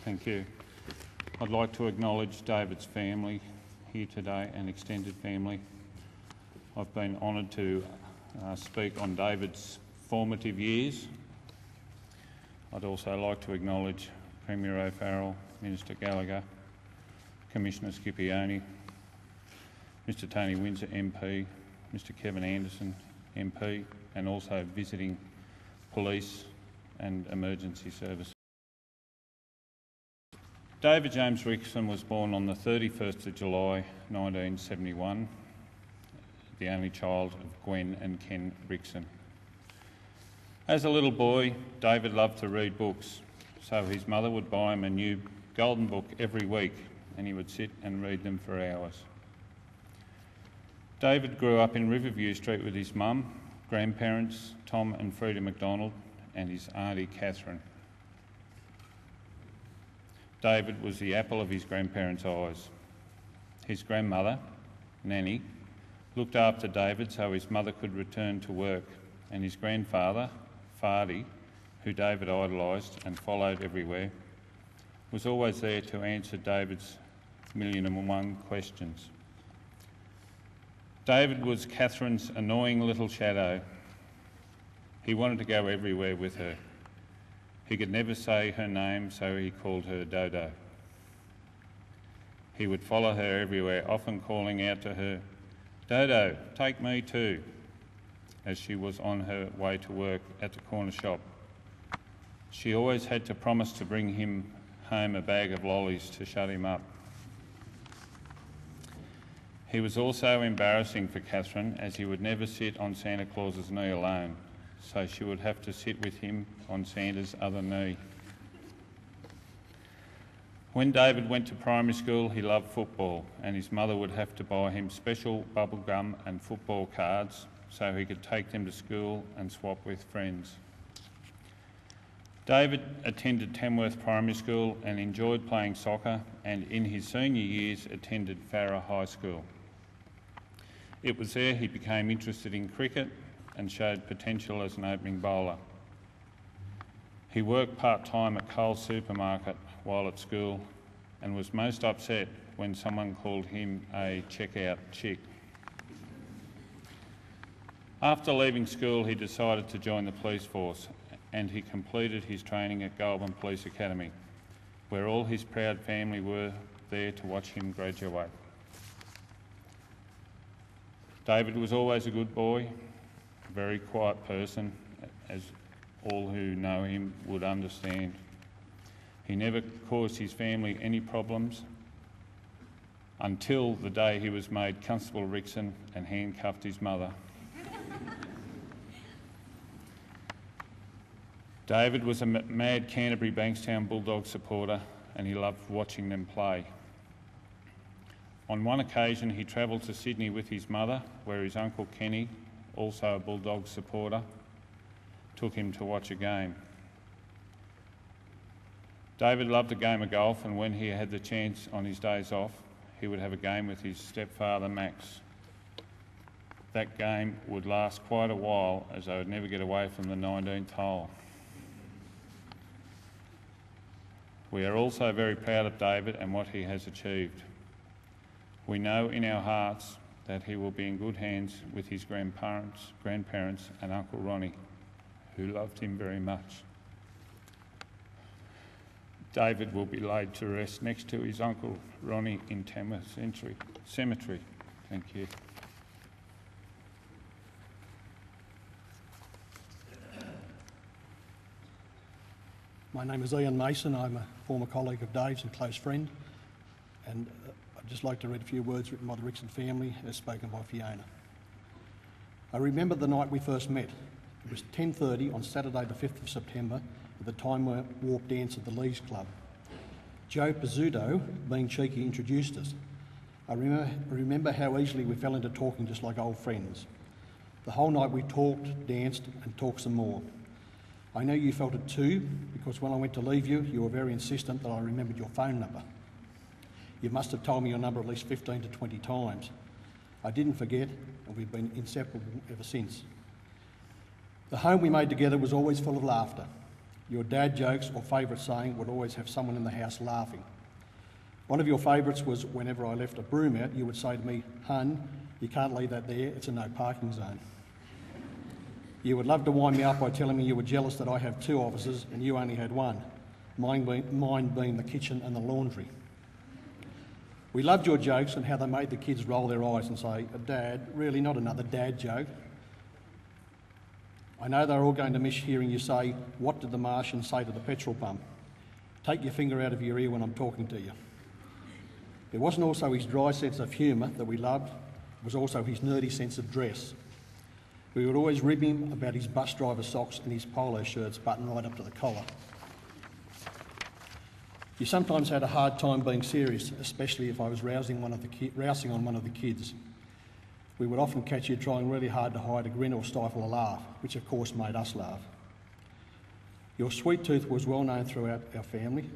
Thank you. I'd like to acknowledge David's family here today and extended family. I've been honoured to speak on David's formative years. I'd also like to acknowledge Premier O'Farrell, Minister Gallagher, Commissioner Scipione, Mr Tony Windsor MP, Mr Kevin Anderson MP, and also visiting police and emergency services. David James Rixon was born on the 31st of July 1971, the only child of Gwen and Ken Rixon. As a little boy, David loved to read books, so his mother would buy him a new golden book every week and he would sit and read them for hours. David grew up in Riverview Street with his mum, grandparents Tom and Frida McDonald and his auntie Catherine. David was the apple of his grandparents' eyes. His grandmother, Nanny, looked after David so his mother could return to work, and his grandfather, Fardy, who David idolised and followed everywhere, was always there to answer David's 1,000,001 questions. David was Catherine's annoying little shadow. He wanted to go everywhere with her. He could never say her name, so he called her Dodo. He would follow her everywhere, often calling out to her, "Dodo, take me too," as she was on her way to work at the corner shop. She always had to promise to bring him home a bag of lollies to shut him up. He was also embarrassing for Catherine, as he would never sit on Santa Claus's knee alone, so she would have to sit with him on Santa's other knee. When David went to primary school, he loved football, and his mother would have to buy him special bubble gum and football cards so he could take them to school and swap with friends. David attended Tamworth Primary School and enjoyed playing soccer, and in his senior years attended Farrer High School. It was there he became interested in cricket and showed potential as an opening bowler. He worked part-time at Coles Supermarket while at school and was most upset when someone called him a checkout chick. After leaving school, he decided to join the police force, and he completed his training at Goulburn Police Academy, where all his proud family were there to watch him graduate. David was always a good boy, a very quiet person, as all who know him would understand. He never caused his family any problems until the day he was made Constable Rixon and handcuffed his mother. David was a mad Canterbury Bankstown Bulldogs supporter, and he loved watching them play. On one occasion, he travelled to Sydney with his mother, where his uncle Kenny, also a Bulldogs supporter, took him to watch a game. David loved a game of golf, and when he had the chance on his days off, he would have a game with his stepfather Max. That game would last quite a while, as they would never get away from the 19th hole. We are also very proud of David and what he has achieved. We know in our hearts that he will be in good hands with his grandparents and Uncle Ronnie, who loved him very much. David will be laid to rest next to his Uncle Ronnie in Tamworth Cemetery. Thank you. My name is Ian Mason. I'm a former colleague of Dave's and close friend, and I'd just like to read a few words written by the Rixon family as spoken by Fiona. I remember the night we first met. It was 10:30 on Saturday the 5th of September at the Time Warp dance at the Lees Club. Joe Pizzuto, being cheeky, introduced us. I remember how easily we fell into talking just like old friends. The whole night we talked, danced and talked some more. I know you felt it too, because when I went to leave you, you were very insistent that I remembered your phone number. You must have told me your number at least 15 to 20 times. I didn't forget, and we've been inseparable ever since. The home we made together was always full of laughter. Your dad jokes or favourite saying would always have someone in the house laughing. One of your favourites was whenever I left a broom out, you would say to me, "Hun, you can't leave that there, it's a no parking zone." You would love to wind me up by telling me you were jealous that I have 2 offices and you only had one, mine being the kitchen and the laundry. We loved your jokes and how they made the kids roll their eyes and say, "Dad, really not another dad joke." I know they're all going to miss hearing you say, "What did the Martian say to the petrol pump?" Take your finger out of your ear when I'm talking to you. It wasn't also his dry sense of humour that we loved, it was also his nerdy sense of dress. We would always rib him about his bus driver socks and his polo shirts buttoned right up to the collar. You sometimes had a hard time being serious, especially if I was rousing on one of the kids. We would often catch you trying really hard to hide a grin or stifle a laugh, which of course made us laugh. Your sweet tooth was well known throughout our family.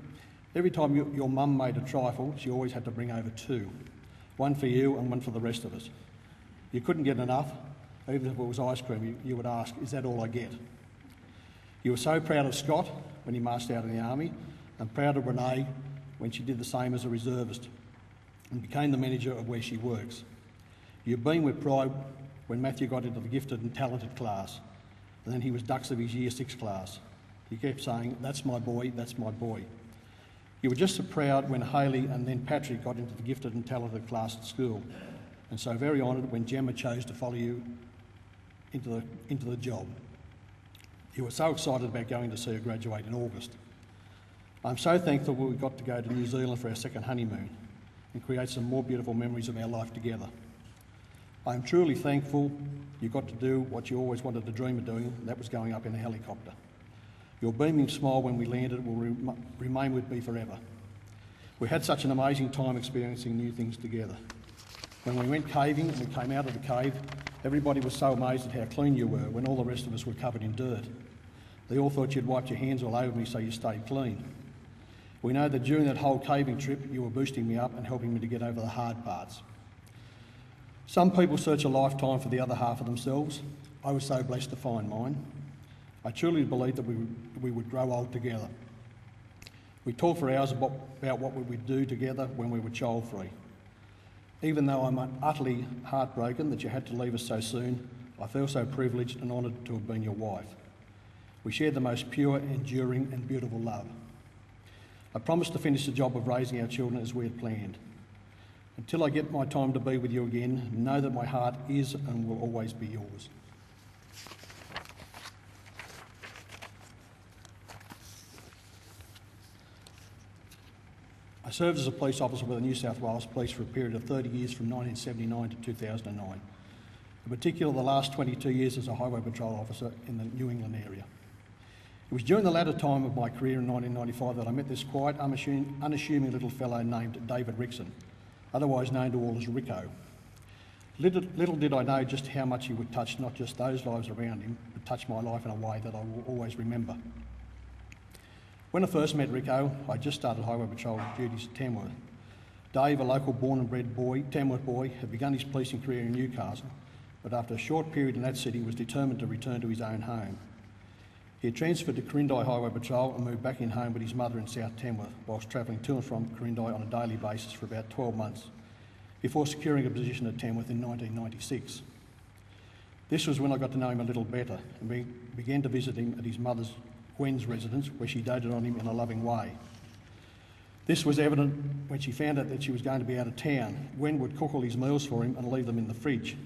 Every time your mum made a trifle, she always had to bring over 2, one for you and one for the rest of us. You couldn't get enough. Even if it was ice cream, you would ask, "Is that all I get?" You were so proud of Scott when he marched out in the army, and proud of Renee when she did the same as a reservist and became the manager of where she works. You beamed with pride when Matthew got into the gifted and talented class, and then he was dux of his Year 6 class. You kept saying, "That's my boy, that's my boy." You were just so proud when Hayley and then Patrick got into the gifted and talented class at school, and so very honoured when Gemma chose to follow you into the job. You were so excited about going to see her graduate in August. I'm so thankful we got to go to New Zealand for our second honeymoon and create some more beautiful memories of our life together. I am truly thankful you got to do what you always wanted to dream of doing, and that was going up in a helicopter. Your beaming smile when we landed will remain with me forever. We had such an amazing time experiencing new things together. When we went caving and we came out of the cave, everybody was so amazed at how clean you were when all the rest of us were covered in dirt. They all thought you'd wiped your hands all over me so you stayed clean. We know that during that whole caving trip, you were boosting me up and helping me to get over the hard parts. Some people search a lifetime for the other half of themselves. I was so blessed to find mine. I truly believe that we would grow old together. We talked for hours about what we would do together when we were child-free. Even though I'm utterly heartbroken that you had to leave us so soon, I feel so privileged and honoured to have been your wife. We shared the most pure, enduring and beautiful love. I promised to finish the job of raising our children as we had planned. Until I get my time to be with you again, know that my heart is and will always be yours. I served as a police officer with the New South Wales Police for a period of 30 years from 1979 to 2009. In particular, the last 22 years as a highway patrol officer in the New England area. It was during the latter time of my career in 1995 that I met this quiet, unassuming little fellow named David Rixon, otherwise known to all as Rico. Little did I know just how much he would touch not just those lives around him, but touch my life in a way that I will always remember. When I first met Rico, I just started highway patrol duties at Tamworth. Dave, a local born and bred Tamworth boy, had begun his policing career in Newcastle, but after a short period in that city was determined to return to his own home. He had transferred to Corindai Highway Patrol and moved back in home with his mother in South Tamworth, whilst travelling to and from Corindai on a daily basis for about 12 months, before securing a position at Tamworth in 1996. This was when I got to know him a little better and began to visit him at his mother's Gwen's residence, where she doted on him in a loving way. This was evident when she found out that she was going to be out of town. Gwen would cook all his meals for him and leave them in the fridge.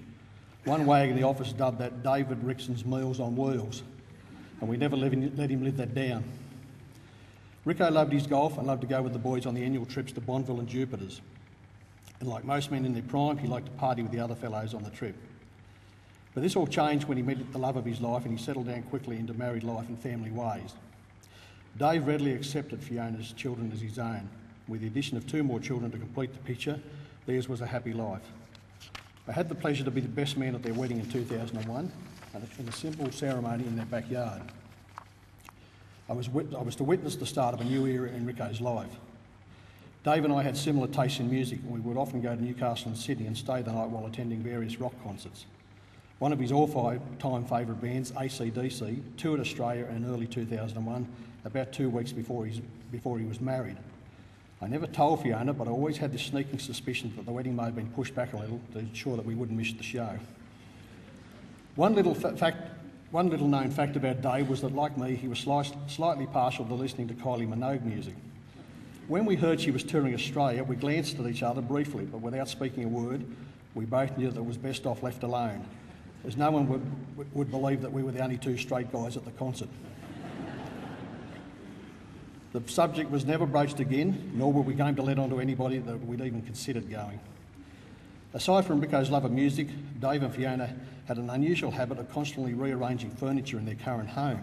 One wag in the office dubbed that David Rixon's meals on wheels, and we never let him live that down. Rico loved his golf and loved to go with the boys on the annual trips to Bonneville and Jupiter's. And like most men in their prime, he liked to party with the other fellows on the trip. But this all changed when he met the love of his life and he settled down quickly into married life and family ways. Dave readily accepted Fiona's children as his own. With the addition of 2 more children to complete the picture, theirs was a happy life. I had the pleasure to be the best man at their wedding in 2001, in a simple ceremony in their backyard. I was to witness the start of a new era in Rico's life. Dave and I had similar tastes in music, and we would often go to Newcastle and Sydney and stay the night while attending various rock concerts. One of his all-time favourite bands, AC/DC, toured Australia in early 2001 about 2 weeks before he was married. I never told Fiona, but I always had this sneaking suspicion that the wedding may have been pushed back a little to ensure that we wouldn't miss the show. One little known fact about Dave was that, like me, he was slightly partial to listening to Kylie Minogue music. When we heard she was touring Australia, we glanced at each other briefly, but without speaking a word, we both knew that it was best off left alone, as no one would believe that we were the only two straight guys at the concert. The subject was never broached again, nor were we going to let on to anybody that we'd even considered going. Aside from Rico's love of music, Dave and Fiona had an unusual habit of constantly rearranging furniture in their current home,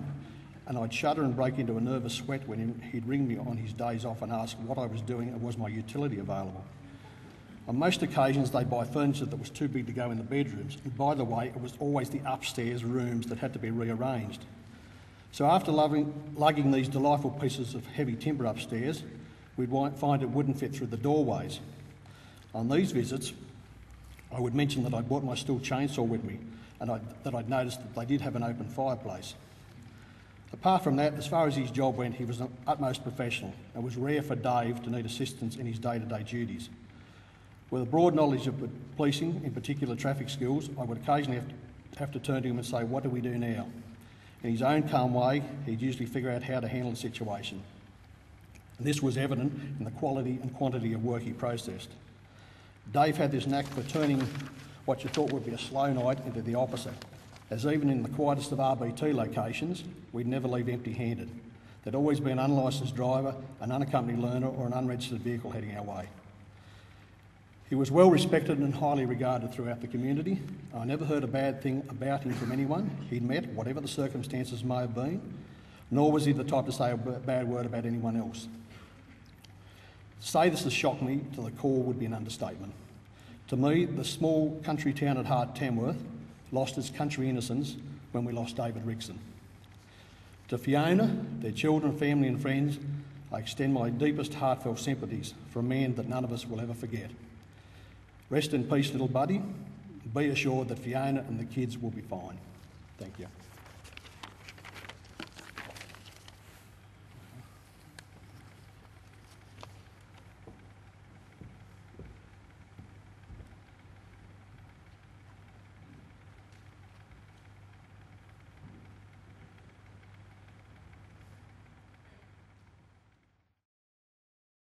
and I'd shudder and break into a nervous sweat when he'd ring me on his days off and ask what I was doing and was my utility available. On most occasions, they'd buy furniture that was too big to go in the bedrooms, and by the way, it was always the upstairs rooms that had to be rearranged. So after lugging these delightful pieces of heavy timber upstairs, we'd find it wouldn't fit through the doorways. On these visits, I would mention that I'd brought my steel chainsaw with me and that I'd noticed that they did have an open fireplace. Apart from that, as far as his job went, he was the utmost professional. It was rare for Dave to need assistance in his day-to-day duties. With a broad knowledge of policing, in particular traffic skills, I would occasionally have to turn to him and say, "What do we do now?" In his own calm way, he'd usually figure out how to handle the situation. And this was evident in the quality and quantity of work he processed. Dave had this knack for turning what you thought would be a slow night into the opposite, as even in the quietest of RBT locations, we'd never leave empty-handed. There'd always be an unlicensed driver, an unaccompanied learner or an unregistered vehicle heading our way. He was well respected and highly regarded throughout the community. I never heard a bad thing about him from anyone he'd met, whatever the circumstances may have been, nor was he the type to say a bad word about anyone else. To say this has shocked me to the core would be an understatement. To me, the small country town at heart, Tamworth, lost its country innocence when we lost David Rixon. To Fiona, their children, family and friends, I extend my deepest heartfelt sympathies for a man that none of us will ever forget. Rest in peace, little buddy. Be assured that Fiona and the kids will be fine. Thank you.